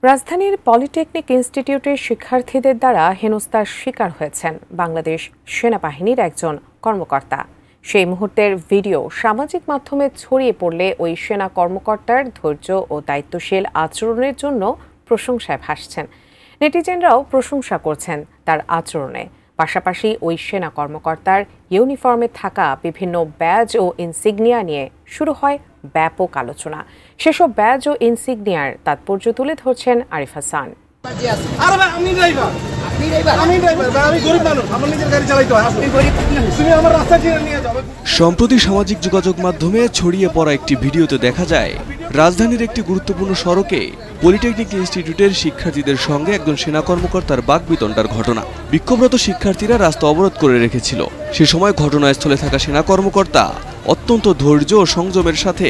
রাজধানীর পলিটেকনিক ইনস্টিটিউটের শিক্ষার্থীদের দ্বারা হেনস্থার শিকার হয়েছেন বাংলাদেশ সেনাবাহিনীর একজন কর্মকর্তা। সেই মুহূর্তের ভিডিও সামাজিক মাধ্যমে ছড়িয়ে পড়লে ওই সেনা কর্মকর্তার ধৈর্য ও দায়িত্বশীল আচরণের জন্য প্রশংসায় ভাসছেন। নেটিজেনরাও প্রশংসা করছেন তার আচরণে। পাশাপাশি ওই সেনা কর্মকর্তার ইউনিফর্মে থাকা বিভিন্ন ব্যাজ ও ইনসিগনিয়া নিয়ে শুরু হয় ব্যাপক আলোচনা। সেসব ব্যাজ ও ইনসিগনিয়ার তাৎপর্য তুলে ধরছেন আরিফ হাসান। সম্প্রতি সামাজিক যোগাযোগ মাধ্যমে ছড়িয়ে পড়া একটি ভিডিওতে দেখা যায় রাজধানীর একটি গুরুত্বপূর্ণ সড়কে পলিটেকনিক ইনস্টিটিউটের শিক্ষার্থীদের সঙ্গে একজন সেনা কর্মকর্তার বাকবিতণ্ডার ঘটনা। বিক্ষোভরত শিক্ষার্থীরা রাস্তা অবরোধ করে রেখেছিল। সে সময় ঘটনাস্থলে থাকা সেনা কর্মকর্তা অত্যন্ত ধৈর্য ও সংযমের সাথে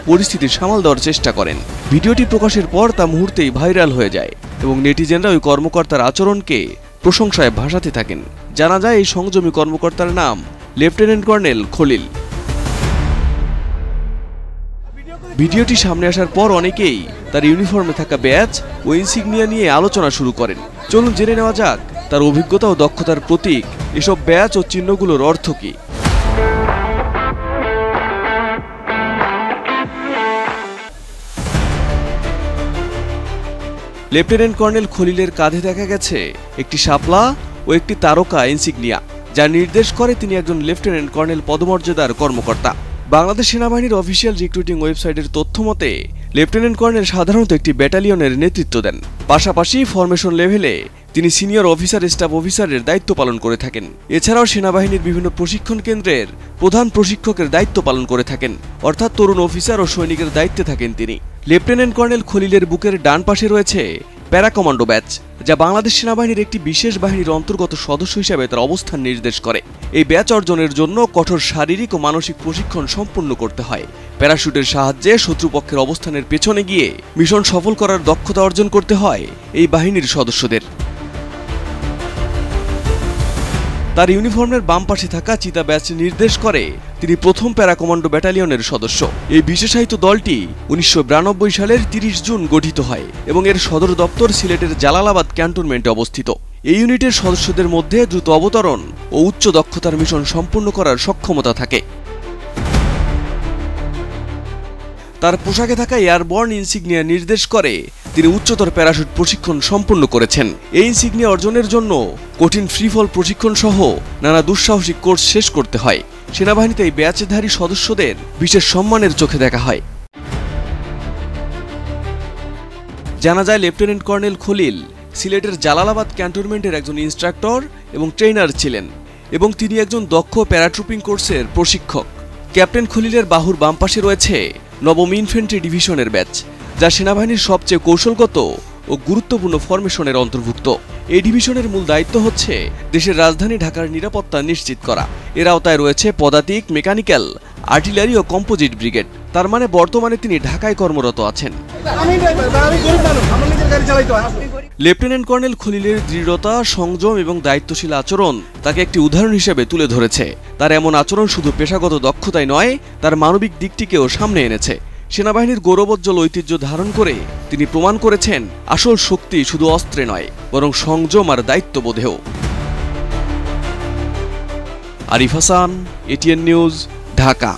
পরিস্থিতি সামাল দেওয়ার চেষ্টা করেন। ভিডিওটি প্রকাশের পর তা মুহূর্তেই ভাইরাল হয়ে যায় এবং নেটিজেনরা ওই কর্মকর্তার আচরণকে প্রশংসায় ভাসাতে থাকেন। জানা যায় এই সংযমী কর্মকর্তার নাম লেফটেন্যান্ট কর্নেল খলিল। ভিডিওটি সামনে আসার পর অনেকেই তার ইউনিফর্মে থাকা ব্যাজ ও ইনসিগনিয়া নিয়ে আলোচনা শুরু করেন। চলুন জেনে নেওয়া যাক তার অভিজ্ঞতা ও দক্ষতার প্রতীক এসব ব্যাজ ও চিহ্নগুলোর অর্থ কী। লেফটেন্যান্ট কর্নেল খলিলের কাঁধে দেখা গেছে একটি শাপলা ও একটি তারকা ইনসিগনিয়া, যা নির্দেশ করে তিনি একজন লেফটেন্যান্ট কর্নেল পদমর্যাদার কর্মকর্তা। বাংলাদেশ সেনাবাহিনীর অফিসিয়াল রিক্রুটিং ওয়েবসাইটের তথ্য মতে লেফটেন্যান্ট কর্নেল সাধারণত একটি ব্যাটালিয়নের নেতৃত্ব দেন। পাশাপাশি ফরমেশন লেভেলে তিনি সিনিয়র অফিসার স্টাফ অফিসারের দায়িত্ব পালন করে থাকেন। এছাড়াও সেনাবাহিনীর বিভিন্ন প্রশিক্ষণ কেন্দ্রের প্রধান প্রশিক্ষকের দায়িত্ব পালন করে থাকেন, অর্থাৎ তরুণ অফিসার ও সৈনিকের দায়িত্বে থাকেন তিনি। লেফটেন্যান্ট কর্নেল খলিলের বুকের ডান পাশে রয়েছে প্যারা কমান্ডো ব্যাচ, যা বাংলাদেশ সেনাবাহিনীর একটি বিশেষ বাহিনীর অন্তর্গত সদস্য হিসেবে তার অবস্থান নির্দেশ করে। এই ব্যাচ অর্জনের জন্য কঠোর শারীরিক ও মানসিক প্রশিক্ষণ সম্পূর্ণ করতে হয়। প্যারাশুটের সাহায্যে শত্রুপক্ষের অবস্থানের পেছনে গিয়ে মিশন সফল করার দক্ষতা অর্জন করতে হয় এই বাহিনীর সদস্যদের। তার ইউনিফর্মের বাম পাশে থাকা চিতা ব্যাচ নির্দেশ করে তিনি প্রথম প্যারা কমান্ডো ব্যাটালিয়নের সদস্য। এই বিশেষায়িত দলটি 1992 সালের 30 জুন গঠিত হয় এবং এর সদর দপ্তর সিলেটের জালালাবাদ ক্যান্টনমেন্টে অবস্থিত। এই ইউনিটের সদস্যদের মধ্যে দ্রুত অবতরণ ও উচ্চ দক্ষতার মিশন সম্পূর্ণ করার সক্ষমতা থাকে। তার পোশাকে থাকা এয়ারবর্ন ইনসিগনিয়া নির্দেশ করে তিনি উচ্চতর প্যারাশুট প্রশিক্ষণ সম্পন্ন করেছেন। এই ইনসিগনিয়া অর্জনের জন্য কঠিন ফ্রিফল প্রশিক্ষণ সহ নানা দুঃসাহসিক কোর্স শেষ করতে হয়। সেনাবাহিনীতে এই ব্যাচধারী সদস্যদের বিশেষ সম্মানের চোখে দেখা হয়। জানা যায় লেফটেন্যান্ট কর্নেল খলিল সিলেটের জালালাবাদ ক্যান্টনমেন্টের একজন ইনস্ট্রাক্টর এবং ট্রেনার ছিলেন এবং তিনি একজন দক্ষ প্যারাট্রুপিং কোর্সের প্রশিক্ষক। ক্যাপ্টেন খলিলের বাহুর বাম পাশে রয়েছে নবম ইনফ্যান্ট্রি ডিভিশনের ব্যাচ, যা সেনাবাহিনীর সবচেয়ে কৌশলগত ও গুরুত্বপূর্ণ ফরমেশনের অন্তর্ভুক্ত। এই ডিভিশনের মূল দায়িত্ব হচ্ছে দেশের রাজধানী ঢাকার নিরাপত্তা নিশ্চিত করা। এর আওতায় রয়েছে পদাতিক, মেকানিক্যাল, আর্টিলারি ও কম্পোজিট ব্রিগেড। তার মানে বর্তমানে তিনি ঢাকায় কর্মরত আছেন। লেফটেন্যান্ট কর্নেল খলিলের দৃঢ়তা, সংযম এবং দায়িত্বশীল আচরণ তাকে একটি উদাহরণ হিসেবে তুলে ধরেছে। তার এমন আচরণ শুধু পেশাগত দক্ষতাই নয়, তার মানবিক দিকটিকেও সামনে এনেছে। সেনাবাহিনীর গৌরবোজ্জ্বল ঐতিহ্য ধারণ করে তিনি প্রমাণ করেছেন আসল শক্তি শুধু অস্ত্রে নয়, বরং সংযম আর দায়িত্ববোধেও। Arif Hasan, ATN News, Dhaka.